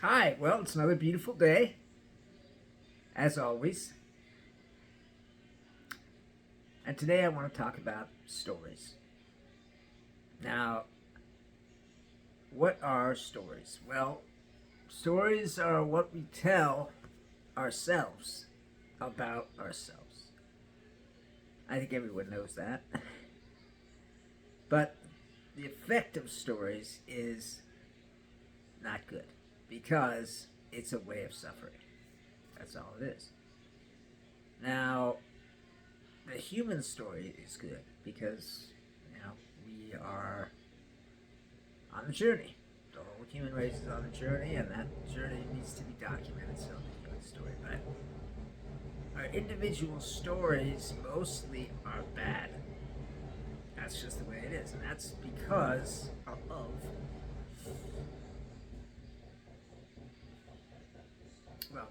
Hi, well, it's another beautiful day, as always. And today I want to talk about stories. Now, what are stories? Well, stories are what we tell ourselves about ourselves. I think everyone knows that. But the effect of stories is not good because it's a way of suffering. That's all it is. Now, the human story is good because, we are on the journey. The whole human race is on a journey, and that journey needs to be documented. So the human story, but our individual stories mostly are bad. That's just the way it is, and that's because of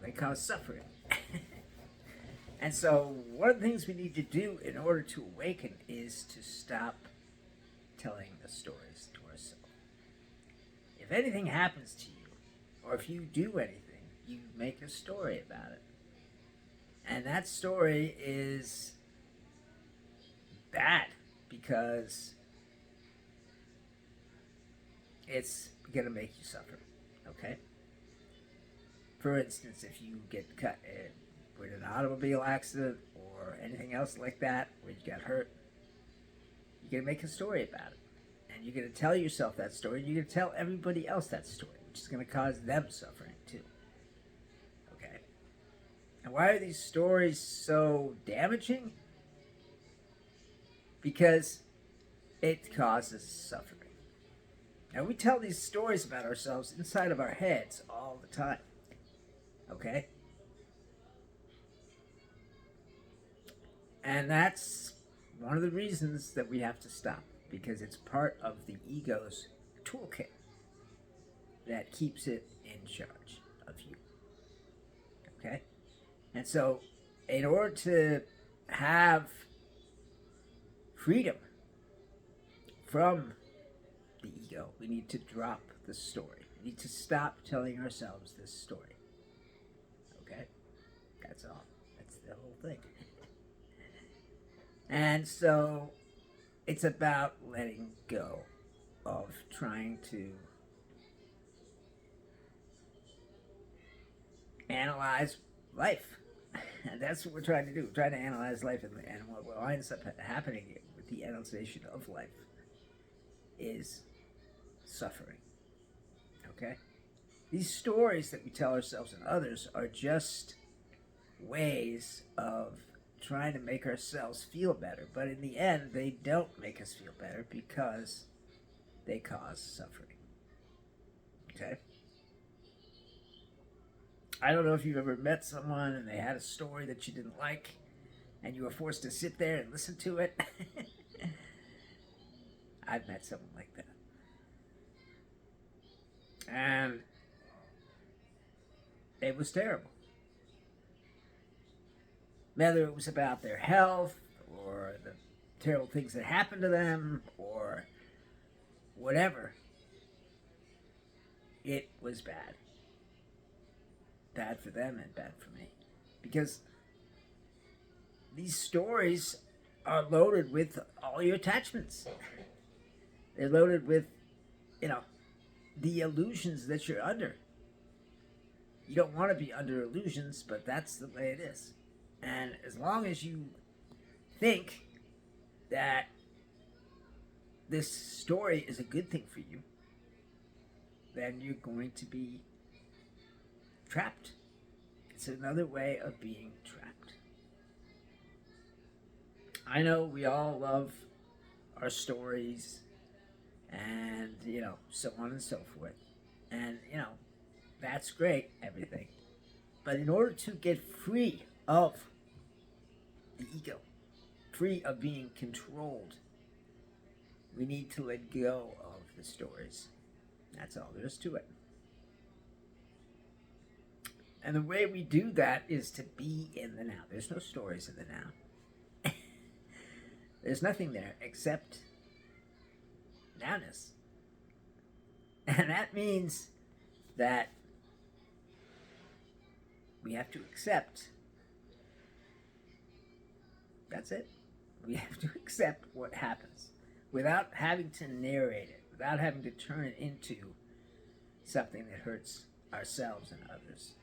they cause suffering. And so one of the things we need to do in order to awaken is to stop telling the stories to ourselves. If anything happens to you, or if you do anything, you make a story about it. And that story is bad because it's going to make you suffer. Okay? For instance, if you get cut with an automobile accident or anything else like that, where you got hurt, you're going to make a story about it. And you're going to tell yourself that story, and you're going to tell everybody else that story, which is going to cause them suffering too. Okay? And why are these stories so damaging? Because it causes suffering. Now, we tell these stories about ourselves inside of our heads all the time. Okay? And that's one of the reasons that we have to stop, because it's part of the ego's toolkit that keeps it in charge of you. Okay? And so, in order to have freedom from the ego, we need to drop the story. We need to stop telling ourselves this story. Okay? That's all. That's the whole thing. And so it's about letting go of trying to analyze life. And that's what we're trying to do. We're trying to analyze life, and what winds up happening with the analyzation of life is suffering. Okay? These stories that we tell ourselves and others are just ways of trying to make ourselves feel better. But in the end, they don't make us feel better because they cause suffering. Okay? I don't know if you've ever met someone and they had a story that you didn't like and you were forced to sit there and listen to it. I've met someone like that. And it was terrible. Whether it was about their health or the terrible things that happened to them or whatever, it was bad. Bad for them and bad for me. Because these stories are loaded with all your attachments. They're loaded with, you know, the illusions that you're under. You don't want to be under illusions, but that's the way it is. And as long as you think that this story is a good thing for you, then you're going to be trapped. It's another way of being trapped. I know we all love our stories and, so on and so forth. And, that's great, everything. But in order to get free of the ego, free of being controlled, we need to let go of the stories. That's all there is to it. And the way we do that is to be in the now. There's no stories in the now. There's nothing there except nowness. And that means that we have to accept. That's it. We have to accept what happens without having to narrate it, without having to turn it into something that hurts ourselves and others.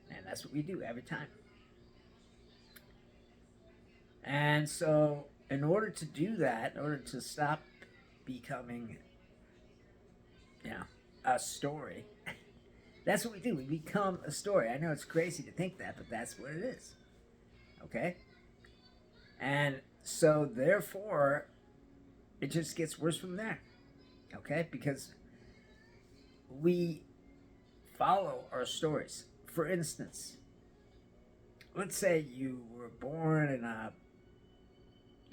And that's what we do every time. And so, in order to do that, in order to stop becoming, a story, that's what we do. We become a story. I know it's crazy to think that, but that's what it is. Okay? And so, therefore, it just gets worse from there. Okay? Because we follow our stories. For instance, let's say you were born in a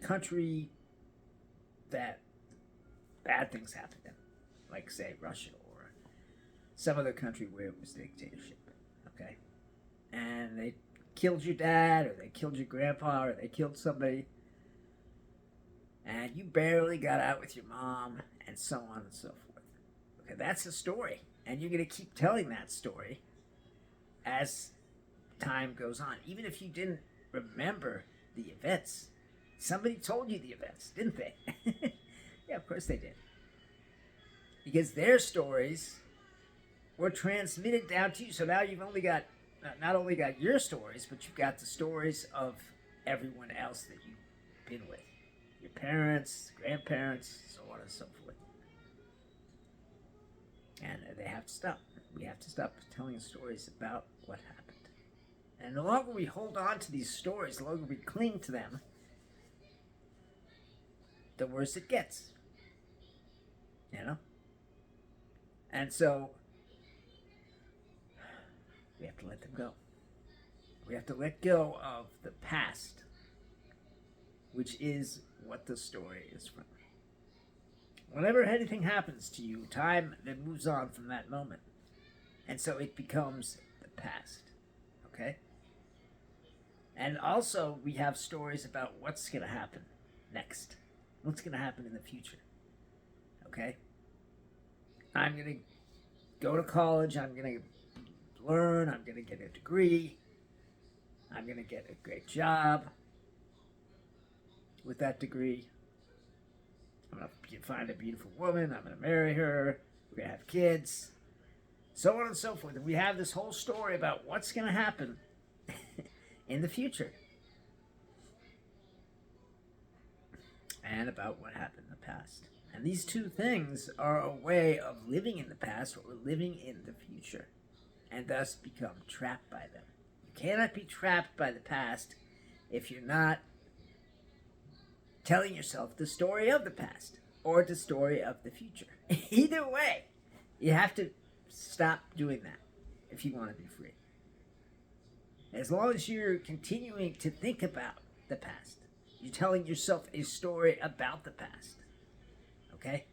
country that bad things happened in, like, say, Russia or some other country where it was dictatorship. Okay? And they killed your dad, or they killed your grandpa, or they killed somebody, and you barely got out with your mom, and so on and so forth. Okay, that's a story, and you're going to keep telling that story as time goes on. Even if you didn't remember the events, somebody told you the events, didn't they? Yeah, of course they did. Because their stories were transmitted down to you, so now you've only got, not only got your stories, but you've got the stories of everyone else that you've been with. Your parents, grandparents, so on and so forth. And they have to stop. We have to stop telling stories about what happened. And the longer we hold on to these stories, the longer we cling to them, the worse it gets. And so, we have to let them go. We have to let go of the past, which is what the story is from. Whenever anything happens to you, time then moves on from that moment. And so it becomes the past. Okay? And also, we have stories about what's going to happen next. What's going to happen in the future. Okay? I'm going to go to college. I'm going to learn. I'm going to get a degree. I'm going to get a great job with that degree. I'm going to find a beautiful woman. I'm going to marry her. We're going to have kids. So on and so forth. And we have this whole story about what's going to happen in the future. And about what happened in the past. And these two things are a way of living in the past or living in the future. And thus become trapped by them. You cannot be trapped by the past if you're not telling yourself the story of the past or the story of the future. Either way, you have to stop doing that if you want to be free. As long as you're continuing to think about the past, you're telling yourself a story about the past. Okay?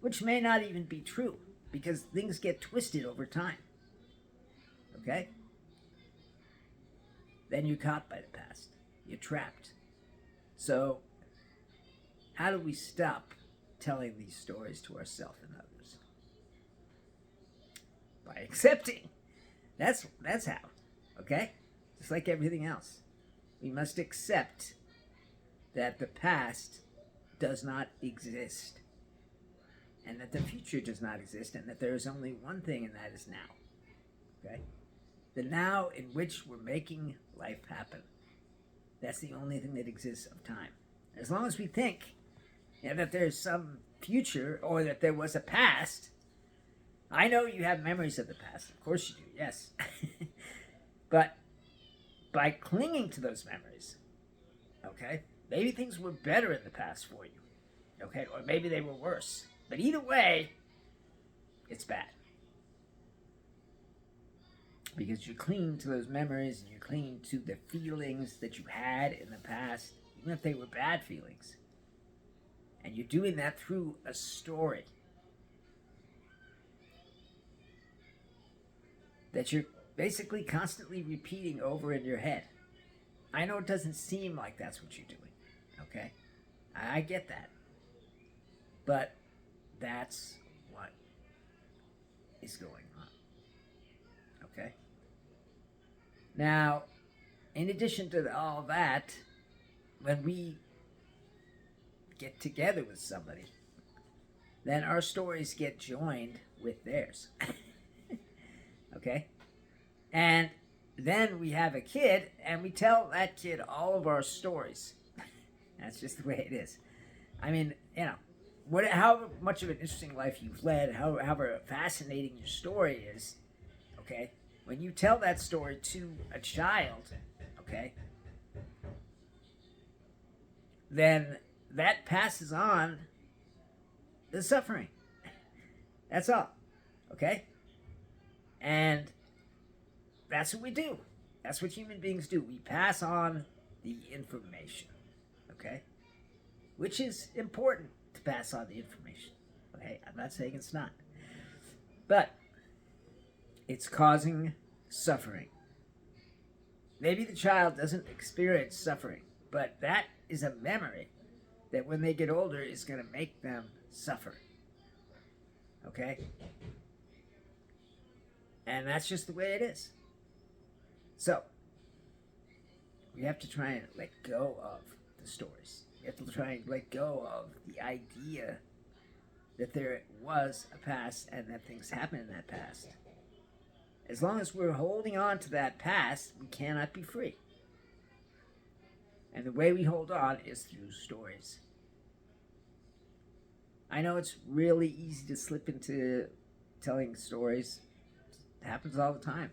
Which may not even be true, because things get twisted over time. Okay? Then you're caught by the past. You're trapped. So, how do we stop telling these stories to ourselves and others? By accepting. That's how. Okay? Just like everything else. We must accept that the past does not exist. And that the future does not exist. And that there is only one thing, and that is now. Okay? The now in which we're making life happen. That's the only thing that exists of time. As long as we think that there's some future or that there was a past, I know you have memories of the past. Of course you do, yes. But by clinging to those memories, okay, maybe things were better in the past for you, okay, or maybe they were worse. But either way, it's bad. Because you're clinging to those memories and you're clinging to the feelings that you had in the past, even if they were bad feelings. And you're doing that through a story that you're basically constantly repeating over in your head. I know it doesn't seem like that's what you're doing, okay? I get that. But that's what is going on, okay? Now, in addition to all that, when we get together with somebody, then our stories get joined with theirs. Okay? And then we have a kid, and we tell that kid all of our stories. That's just the way it is. I mean, how much of an interesting life you've led, however fascinating your story is, okay? When you tell that story to a child, okay, then that passes on the suffering. That's all, okay? And that's what we do. That's what human beings do. We pass on the information, okay? Which is important to pass on the information, okay? I'm not saying it's not. But it's causing suffering. Maybe the child doesn't experience suffering, but that is a memory that when they get older is going to make them suffer. Okay? And that's just the way it is. So, we have to try and let go of the stories. We have to try and let go of the idea that there was a past and that things happen in that past. As long as we're holding on to that past, we cannot be free. And the way we hold on is through stories. I know it's really easy to slip into telling stories. It happens all the time.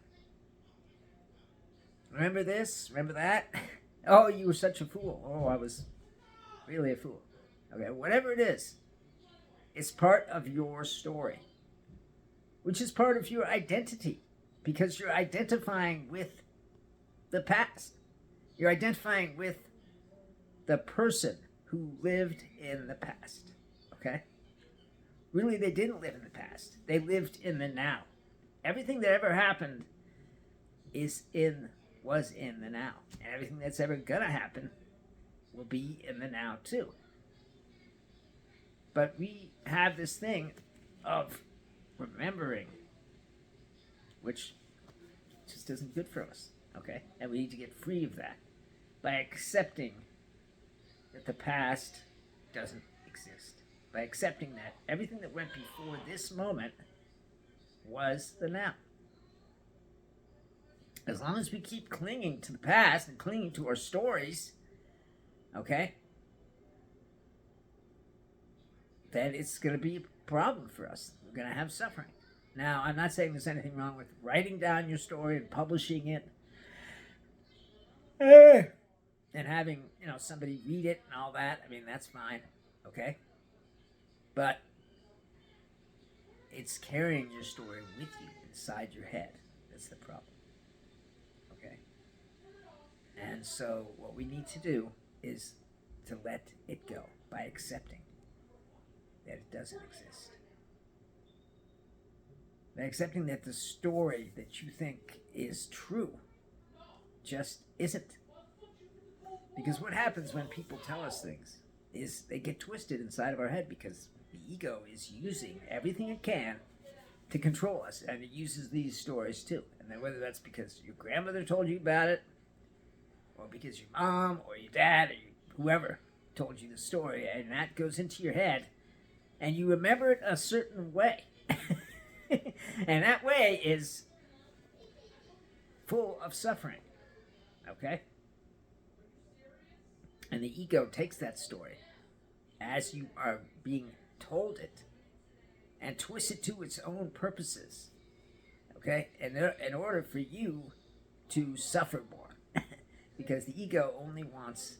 Remember this? Remember that? Oh, you were such a fool. Oh, I was really a fool. Okay, whatever it is, it's part of your story, which is part of your identity, because you're identifying with the past. You're identifying with the person who lived in the past. Okay? Really, they didn't live in the past. They lived in the now. Everything that ever happened was in the now. And everything that's ever gonna happen will be in the now too. But we have this thing of remembering, which just isn't good for us. Okay? And we need to get free of that by accepting that the past doesn't exist. By accepting that everything that went before this moment was the now. As long as we keep clinging to the past and clinging to our stories, okay, then it's going to be a problem for us. We're going to have suffering. Now, I'm not saying there's anything wrong with writing down your story and publishing it and having, somebody read it and all that. I mean, that's fine, okay? But it's carrying your story with you inside your head. That's the problem. Okay? And so what we need to do is to let it go by accepting that it doesn't exist. By accepting that the story that you think is true just isn't. Because what happens when people tell us things is they get twisted inside of our head, because the ego is using everything it can to control us, and it uses these stories too. And then whether that's because your grandmother told you about it, or because your mom or your dad or whoever told you the story, and that goes into your head, and you remember it a certain way. And that way is full of suffering. Okay? And the ego takes that story as you are being told it and twists it to its own purposes. Okay? And in order for you to suffer more. Because the ego only wants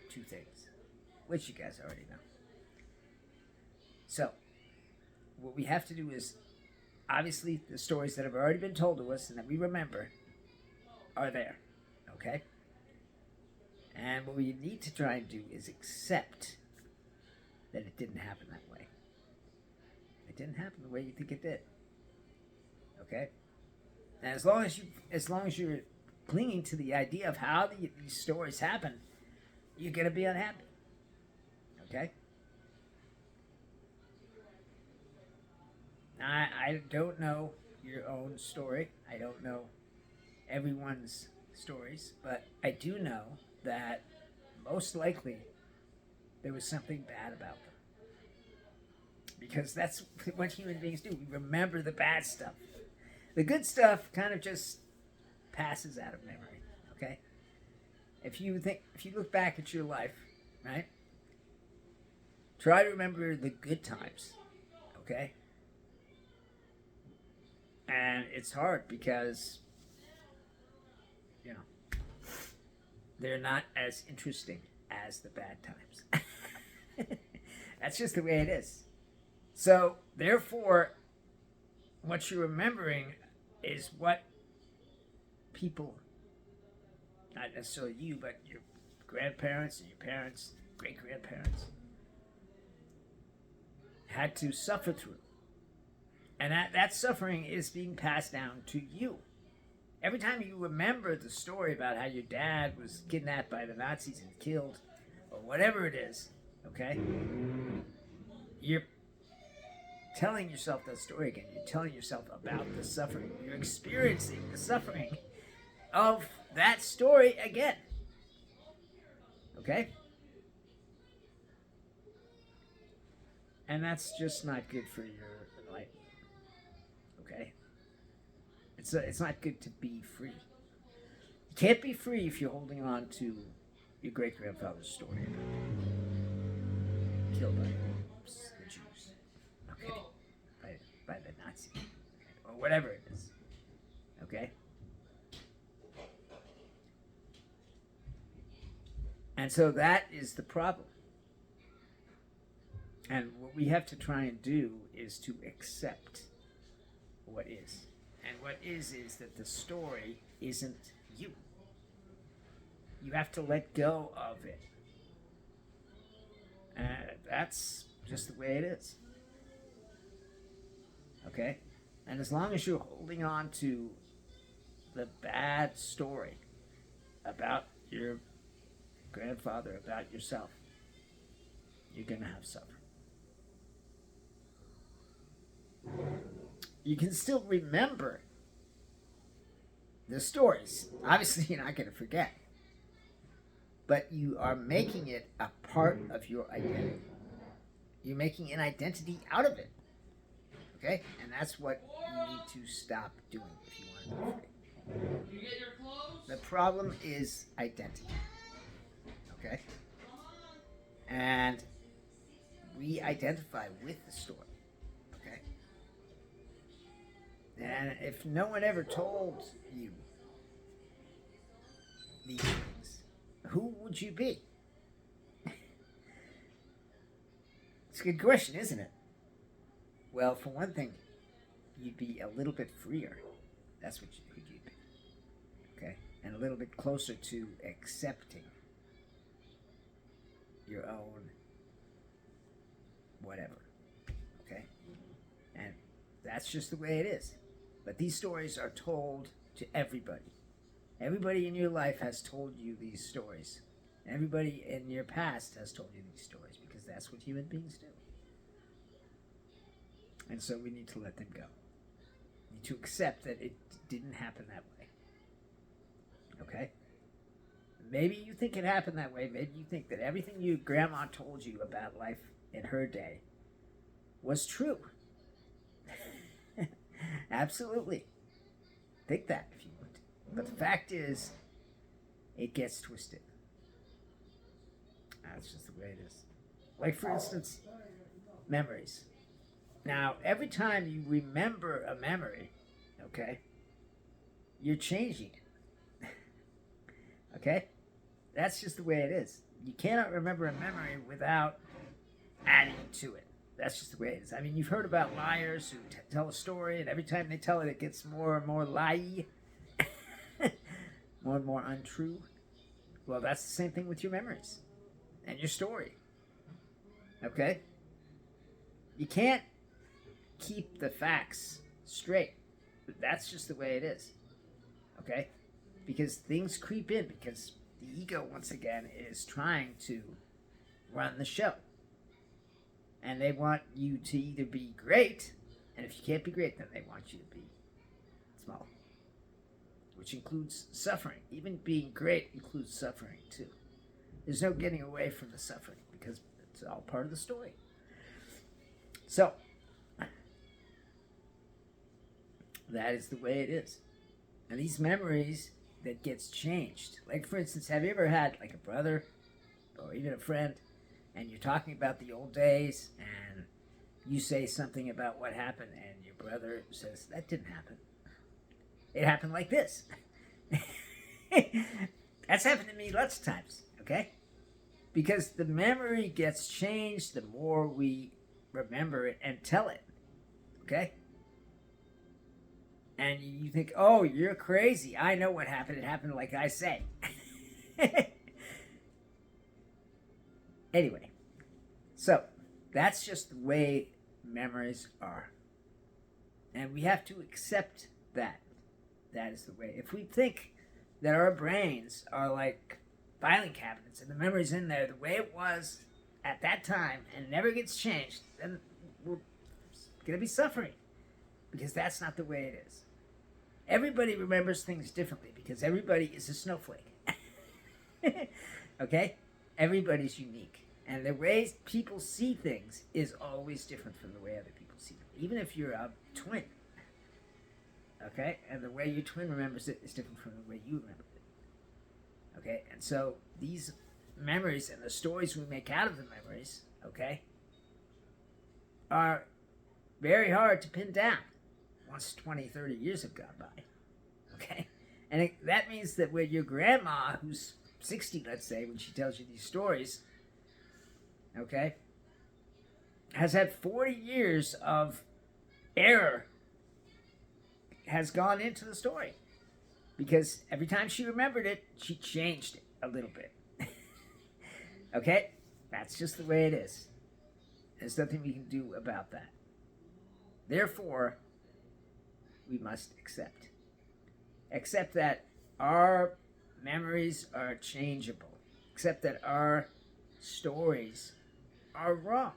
two things, which you guys already know. So, what we have to do is, obviously, the stories that have already been told to us and that we remember are there. Okay? And what we need to try and do is accept that it didn't happen that way. It didn't happen the way you think it did. Okay? And as long as you're clinging to the idea of how these stories happen, you're going to be unhappy. Okay? I don't know your own story. I don't know everyone's stories, but I do know that most likely there was something bad about them. Because that's what human beings do. We remember the bad stuff. The good stuff kind of just passes out of memory. Okay? If you look back at your life, right? Try to remember the good times. Okay? And it's hard because, they're not as interesting as the bad times. That's just the way it is. So, therefore, what you're remembering is what people, not necessarily you, but your grandparents and your parents, great-grandparents, had to suffer through. And that suffering is being passed down to you. Every time you remember the story about how your dad was kidnapped by the Nazis and killed, or whatever it is, okay, you're telling yourself that story again. You're telling yourself about the suffering. You're experiencing the suffering of that story again. Okay? And that's just not good for your life. Okay? It's not good to be free. You can't be free if you're holding on to your great-grandfather's story about being killed by the Jews. Okay? By the Nazis. Okay? Or whatever it is. Okay? And so that is the problem. And what we have to try and do is to accept what is. And what is that the story isn't you. You have to let go of it. And that's just the way it is. Okay? And as long as you're holding on to the bad story about your grandfather, about yourself, you're going to have suffering. You can still remember the stories. Obviously, you're not going to forget. But you are making it a part of your identity. You're making an identity out of it. Okay? And that's what you need to stop doing if you want to be free. You get your clothes? The problem is identity. Okay? And we identify with the story. Okay? And if no one ever told you these things, who would you be? It's a good question, isn't it? Well, for one thing, you'd be a little bit freer. That's what you'd be. Okay? And a little bit closer to accepting your own whatever. Okay? And that's just the way it is. But these stories are told to everybody. Everybody in your life has told you these stories. Everybody in your past has told you these stories because that's what human beings do. And so we need to let them go. We need to accept that it didn't happen that way. Okay? Maybe you think it happened that way. Maybe you think that everything your grandma told you about life in her day was true. Absolutely. Think that if you want. But the fact is, it gets twisted. That's just the way it is. Like, for instance, memories. Now, every time you remember a memory, okay, you're changing it. Okay? That's just the way it is. You cannot remember a memory without adding to it. That's just the way it is. I mean, you've heard about liars who tell a story, and every time they tell it, it gets more and more lie, more and more untrue. Well, that's the same thing with your memories and your story. Okay? You can't keep the facts straight. That's just the way it is. Okay? Because things creep in, because the ego, once again, is trying to run the show. And they want you to either be great, and if you can't be great, then they want you to be small. which includes suffering. Even being great includes suffering too. There's no getting away from the suffering because it's all part of the story. So, that is the way it is. And these memories that gets changed. Like, for instance, have you ever had like a brother or even a friend and you're talking about the old days and you say something about what happened and your brother says, that didn't happen. It happened like this. That's happened to me lots of times, okay? Because the memory gets changed the more we remember it and tell it, okay? And you think, oh, you're crazy. I know what happened. It happened like I say. Anyway, so that's just the way memories are. And we have to accept that. That is the way. If we think that our brains are like filing cabinets and the memory's in there the way it was at that time and never gets changed, then we're going to be suffering. Because that's not the way it is. Everybody remembers things differently because everybody is a snowflake. Okay? Everybody's unique. And the way people see things is always different from the way other people see them. Even if you're a twin. Okay? And the way your twin remembers it is different from the way you remember it. Okay? And so these memories and the stories we make out of the memories, okay, are very hard to pin down once 20, 30 years have gone by. Okay? And that means that when your grandma, who's 60, let's say, when she tells you these stories, okay, has had 40 years of error has gone into the story. Because every time she remembered it, she changed it a little bit. Okay? That's just the way it is. There's nothing we can do about that. Therefore, we must accept. Accept that our memories are changeable. Accept that our stories are wrong.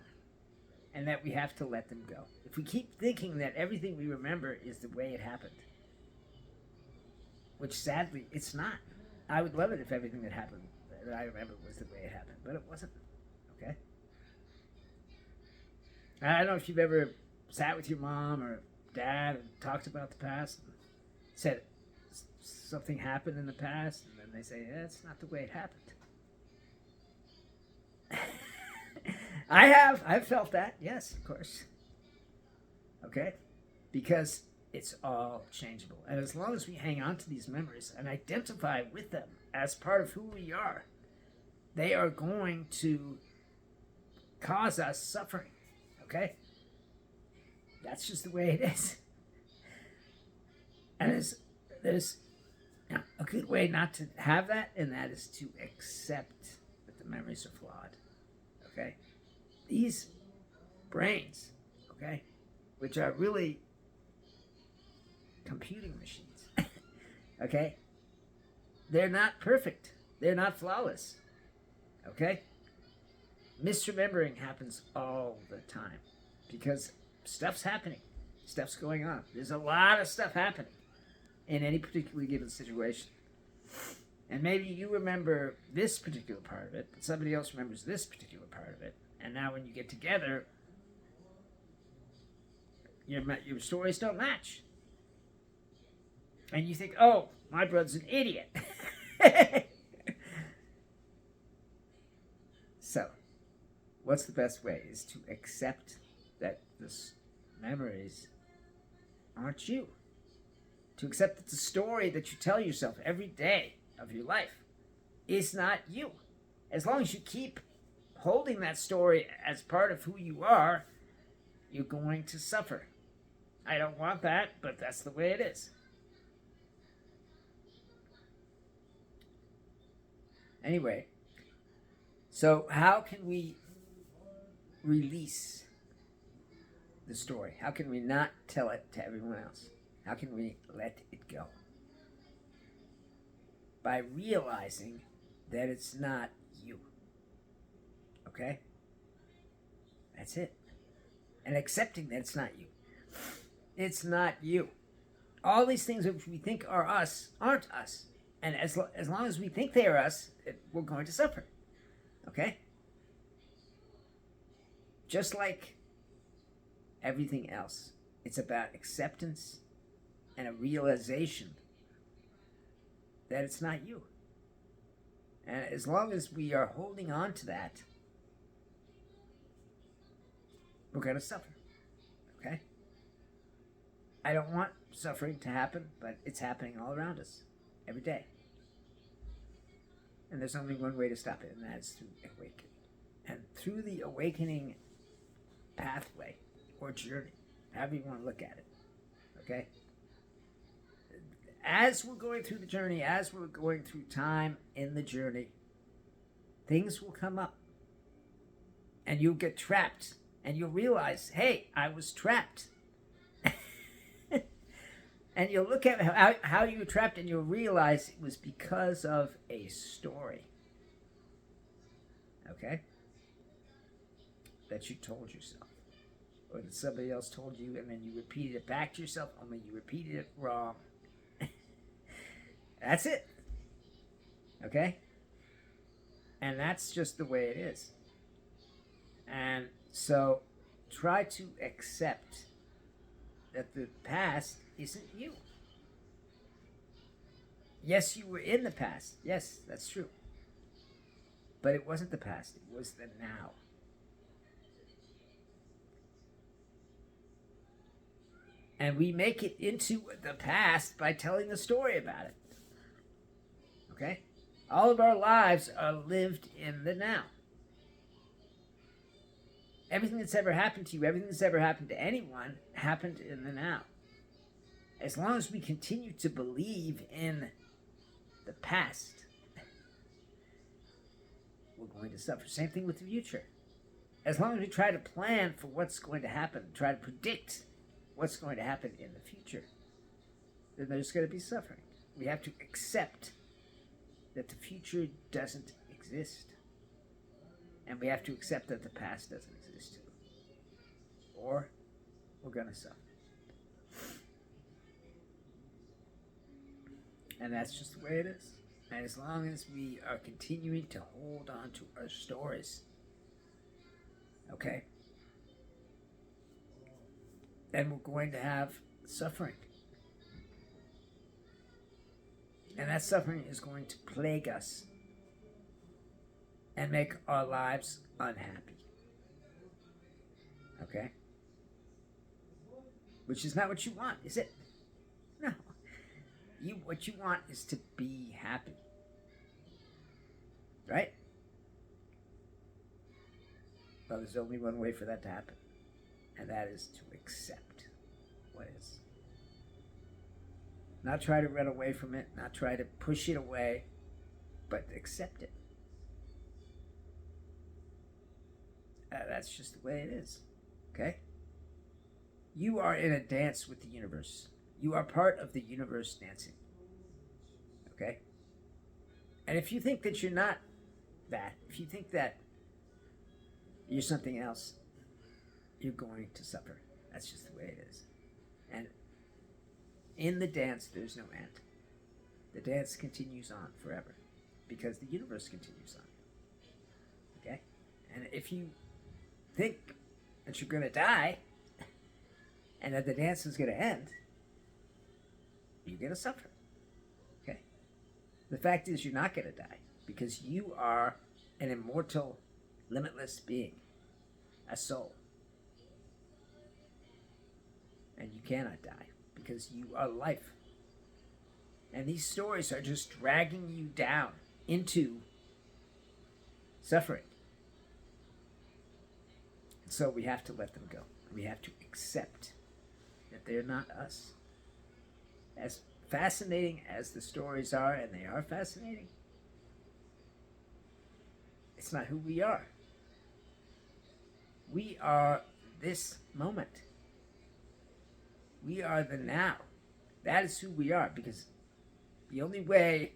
And that we have to let them go. If we keep thinking that everything we remember is the way it happened, which sadly, it's not. I would love it if everything that happened that I remember was the way it happened, but it wasn't. Okay? I don't know if you've ever sat with your mom or dad and talked about the past and said something happened in the past, and then they say, yeah, it's not the way it happened. I've felt that, yes, of course. Okay? Because it's all changeable. And as long as we hang on to these memories and identify with them as part of who we are, they are going to cause us suffering. Okay? That's just the way it is. And there's a good way not to have that, and that is to accept that the memories are flawed. Okay? These brains, okay, which are really computing machines, okay, they're not perfect. They're not flawless. Okay? Misremembering happens all the time because stuff's happening. Stuff's going on. There's a lot of stuff happening in any particularly given situation. And maybe you remember this particular part of it, but somebody else remembers this particular part of it. And now when you get together, your stories don't match. And you think, oh, my brother's an idiot. So, what's the best way is to accept that the memories aren't you. To accept that the story that you tell yourself every day of your life is not you. As long as you keep holding that story as part of who you are, you're going to suffer. I don't want that, but that's the way it is. Anyway, so how can we release the story? How can we not tell it to everyone else? How can we let it go? By realizing that it's not you. Okay? That's it. And accepting that it's not you. It's not you. all these things which we think are us aren't us. And as long as we think they are us, we're going to suffer. Okay? Just like everything else, it's about acceptance and a realization that it's not you. And as long as we are holding on to that, we're going to suffer. Okay? I don't want suffering to happen, but it's happening all around us every day. And there's only one way to stop it, and that is through awakening. And through the awakening pathway or journey, however you want to look at it, okay? As we're going through the journey, as we're going through time in the journey, things will come up. And you'll get trapped. And you'll realize, hey, I was trapped. And you'll look at how you were trapped, and you'll realize it was because of a story. Okay? That you told yourself. Or that somebody else told you, and then you repeated it back to yourself, only you repeated it wrong. That's it. Okay? And that's just the way it is. And so try to accept that the past isn't you. Yes, you were in the past. Yes, that's true. But it wasn't the past. It was the now. And we make it into the past by telling the story about it. Okay? All of our lives are lived in the now. Everything that's ever happened to you, everything that's ever happened to anyone, happened in the now. As long as we continue to believe in the past, we're going to suffer. Same thing with the future. As long as we try to plan for what's going to happen, try to predict what's going to happen in the future, then there's going to be suffering. We have to accept that the future doesn't exist. And we have to accept that the past doesn't exist too. Or we're going to suffer. And that's just the way it is. And as long as we are continuing to hold on to our stories, okay, then we're going to have suffering. And that suffering is going to plague us and make our lives unhappy. Okay? Which is not what you want, is it? No. What you want is to be happy. Right? Well, there's only one way for that to happen. And that is to accept what is. Not try to run away from it, not try to push it away, but accept it. That's just the way it is. Okay? You are in a dance with the universe. You are part of the universe dancing. Okay? And if you think that you're not that, if you think that you're something else, you're going to suffer. That's just the way it is. And in the dance, there's no end. The dance continues on forever because the universe continues on. Okay? And if you think that you're going to die and that the dance is going to end, you're going to suffer. Okay? The fact is, you're not going to die because you are an immortal, limitless being, a soul. And you cannot die because you are life. And these stories are just dragging you down into suffering. And so we have to let them go. We have to accept that they're not us. As fascinating as the stories are, and they are fascinating, it's not who we are. We are this moment. We are the now. That is who we are, because the only way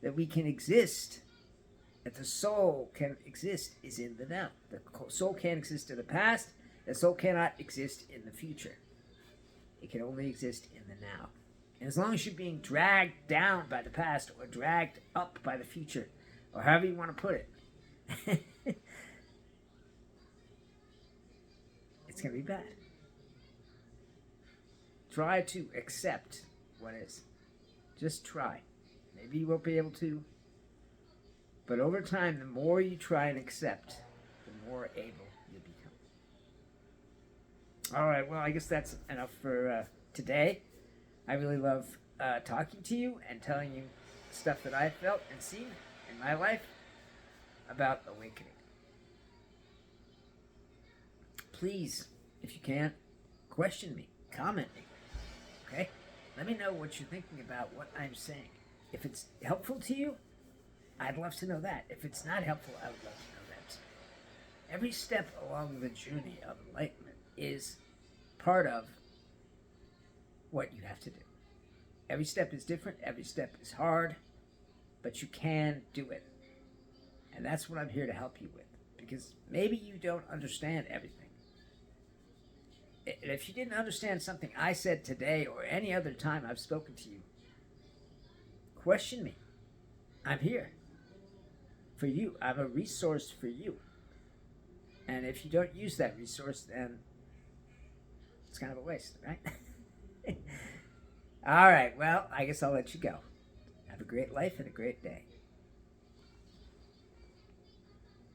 that we can exist, that the soul can exist, is in the now. The soul can't exist in the past. The soul cannot exist in the future. It can only exist in the now. And as long as you're being dragged down by the past or dragged up by the future, or however you want to put it, it's going to be bad. Try to accept what is. Just try. Maybe you won't be able to, but over time, the more you try and accept, the more able you'll become. All right, well, I guess that's enough for today. I really love talking to you and telling you stuff that I've felt and seen in my life about awakening. Please, if you can, question me, comment me, okay? Let me know what you're thinking about what I'm saying. If it's helpful to you, I'd love to know that. If it's not helpful, I would love to know that. Every step along the journey of enlightenment is part of what you have to do. Every step is different, every step is hard, but you can do it. And that's what I'm here to help you with, because maybe you don't understand everything. And if you didn't understand something I said today or any other time I've spoken to you, question me. I'm here for you. I'm a resource for you. And if you don't use that resource, then it's kind of a waste, right? All right, well, I guess I'll let you go. Have a great life and a great day.